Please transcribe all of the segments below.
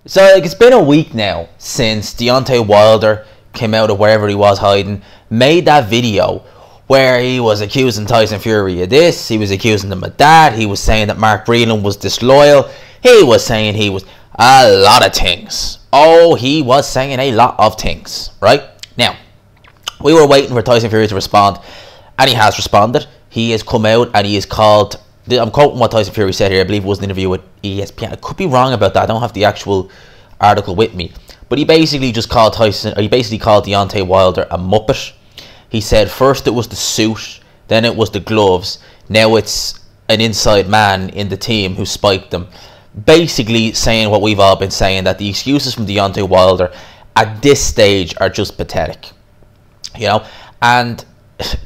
So like, it's been a week now since Deontay Wilder came out of wherever he was hiding, made that video where he was accusing Tyson Fury of this, he was accusing him of that, he was saying that Mark Breland was disloyal, he was saying he was a lot of things. Oh, he was saying a lot of things, right? Now, we were waiting for Tyson Fury to respond, and he has responded. He has come out and he has called, I'm quoting what Tyson Fury said here, I believe it was an interview with ESPN. I could be wrong about that, I don't have the actual article with me. But he basically just called Deontay Wilder a Muppet. He said first it was the suit, then it was the gloves, now it's an inside man in the team who spiked them. Basically saying what we've all been saying, that the excuses from Deontay Wilder at this stage are just pathetic. You know, and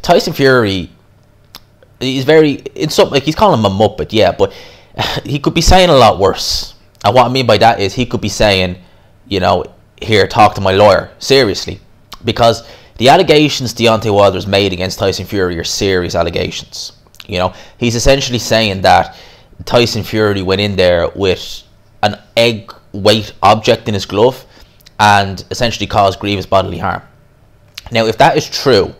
Tyson Fury, he's he's calling him a Muppet, yeah, but he could be saying a lot worse. And what I mean by that is he could be saying, you know, here, talk to my lawyer, seriously. Because the allegations Deontay Wilder's made against Tyson Fury are serious allegations. You know, he's essentially saying that Tyson Fury went in there with an egg weight object in his glove and essentially caused grievous bodily harm. Now, if that is true,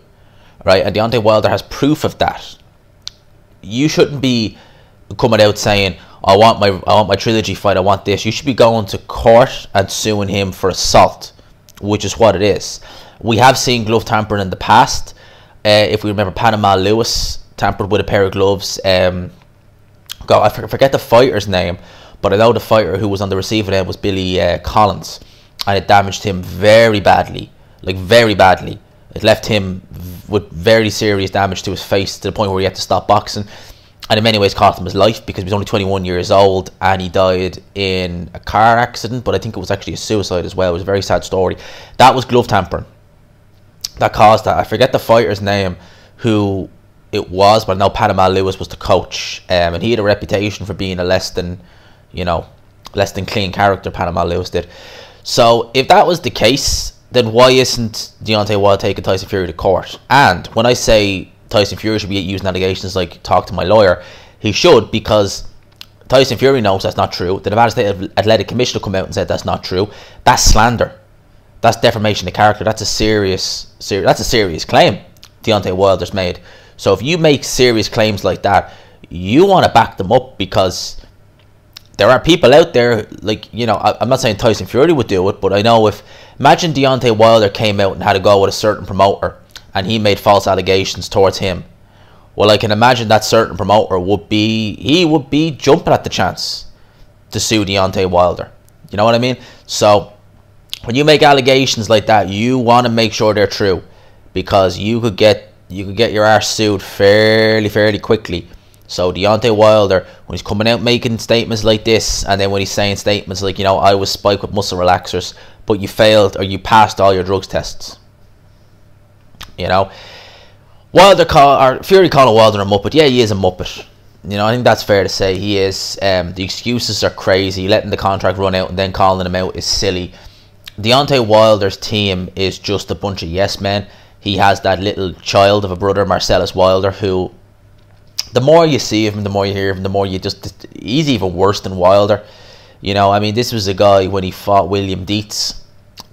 right, and Deontay Wilder has proof of that, you shouldn't be coming out saying, I want my trilogy fight, I want this. You should be going to court and suing him for assault, which is what it is. We have seen glove tampering in the past. If we remember, Panama Lewis tampered with a pair of gloves. I forget the fighter's name, but I know the fighter who was on the receiving end was Billy Collins, and it damaged him very badly, like very badly. It left him with very serious damage to his face, to the point where he had to stop boxing, and in many ways cost him his life because he was only 21 years old and he died in a car accident, but I think it was actually a suicide as well. It was a very sad story. That was glove tampering that caused that. I forget the fighter's name who it was, but I know Panama Lewis was the coach, and he had a reputation for being a less than clean character. Panama Lewis did. So if that was the case, then why isn't Deontay Wilder taking Tyson Fury to court? And when I say Tyson Fury should be using allegations like talk to my lawyer, he should, because Tyson Fury knows that's not true. The Nevada State Athletic Commission come out and said that's not true. That's slander. That's defamation of character. That's a serious claim Deontay Wilder's made. So if you make serious claims like that, you want to back them up, because there are people out there, like, you know, I'm not saying Tyson Fury would do it, but I know imagine Deontay Wilder came out and had a go with a certain promoter and he made false allegations towards him. Well, I can imagine that certain promoter would be jumping at the chance to sue Deontay Wilder. You know what I mean? So when you make allegations like that, you want to make sure they're true, because you could get your arse sued fairly quickly. So Deontay Wilder, when he's coming out making statements like this, and then when he's saying statements like, you know, I was spiked with muscle relaxers, but you failed or you passed all your drugs tests. You know, Fury calling Wilder a Muppet. Yeah, he is a Muppet. You know, I think that's fair to say. He is. The excuses are crazy. Letting the contract run out and then calling him out is silly. Deontay Wilder's team is just a bunch of yes men. He has that little child of a brother, Marcellus Wilder, who, the more you see of him, the more you hear of him, the more you he's even worse than Wilder. You know, I mean, this was a guy when he fought William Dietz.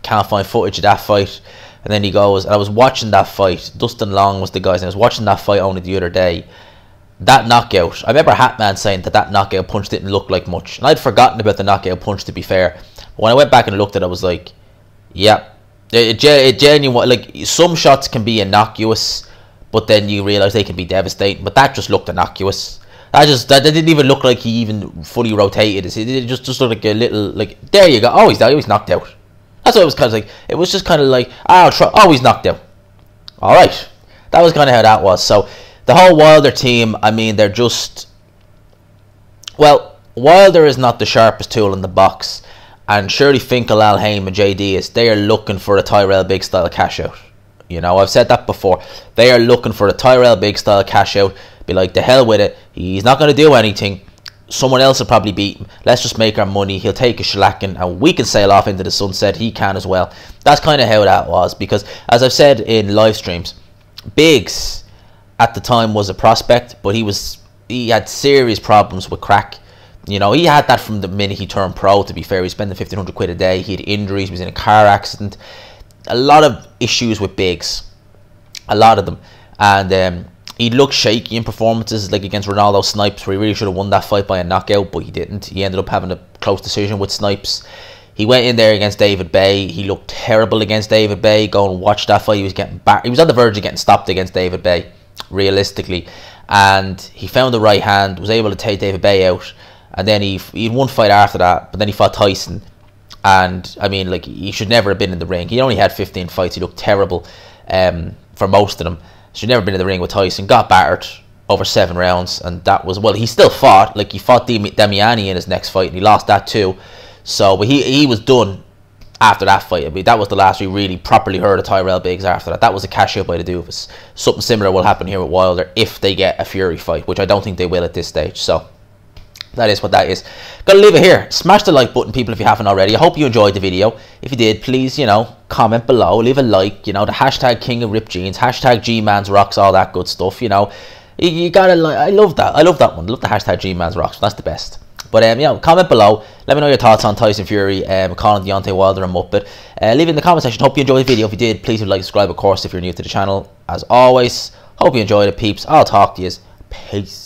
Can't find footage of that fight. And then he goes, and I was watching that fight. Dustin Long was the guy's name. I was watching that fight only the other day. That knockout, I remember Hatman saying that knockout punch didn't look like much. And I'd forgotten about the knockout punch, to be fair. But when I went back and looked at it, I was like, yeah. It genuine, like, some shots can be innocuous, but then you realise they can be devastating. But that just looked innocuous. That didn't even look like he even fully rotated. It just looked like a little, like, there you go. Oh, he's knocked out. That's what it was kind of like. It was just kind of like, he's knocked out. Alright. That was kind of how that was. So, the whole Wilder team, I mean, they're just, well, Wilder is not the sharpest tool in the box. And surely Finkel, Al Haim and JD is, they are looking for a Tyrell Big style cash out. You know, I've said that before. They are looking for a Tyrell Big style cash out. Be like, the hell with it. He's not going to do anything. Someone else will probably beat him. Let's just make our money. He'll take a shellacking and we can sail off into the sunset. He can as well. That's kind of how that was. Because, as I've said in live streams, Biggs at the time was a prospect, but he had serious problems with crack. You know, he had that from the minute he turned pro, to be fair. He was spending 1,500 quid a day. He had injuries. He was in a car accident. A lot of issues with Biggs. A lot of them. And he looked shaky in performances like against Ronaldo Snipes, where he really should have won that fight by a knockout, but he didn't. He ended up having a close decision with Snipes. He went in there against David Bay. He looked terrible against David Bay. Go and watch that fight. He was getting back. He was on the verge of getting stopped against David Bay, realistically. And he found the right hand, was able to take David Bay out. And then he had one fight after that, but then he fought Tyson. And, I mean, like, he should never have been in the ring. He only had 15 fights. He looked terrible for most of them. Should never have been in the ring with Tyson. Got battered over 7 rounds. And that was, well, he still fought. Like, he fought Damiani in his next fight, and he lost that too. So, but he was done after that fight. I mean, that was the last we really properly heard of Tyrell Biggs after that. That was a cash out by the Doofus. Something similar will happen here with Wilder if they get a Fury fight, which I don't think they will at this stage. So, that is what that is. Gotta leave it here. Smash the like button, people, if you haven't already. I hope you enjoyed the video. If you did, please, you know, comment below, leave a like, you know, the hashtag King of Ripped Jeans, hashtag G-Man's Rocks, all that good stuff, you know. You gotta like, I love that one. I love the hashtag G-Man's Rocks. That's the best. But, you know, comment below. Let me know your thoughts on Tyson Fury, Colin, Deontay Wilder and Muppet. Leave it in the comment section. Hope you enjoyed the video. If you did, please like, subscribe, of course, if you're new to the channel. As always, hope you enjoyed it, peeps. I'll talk to you. Peace.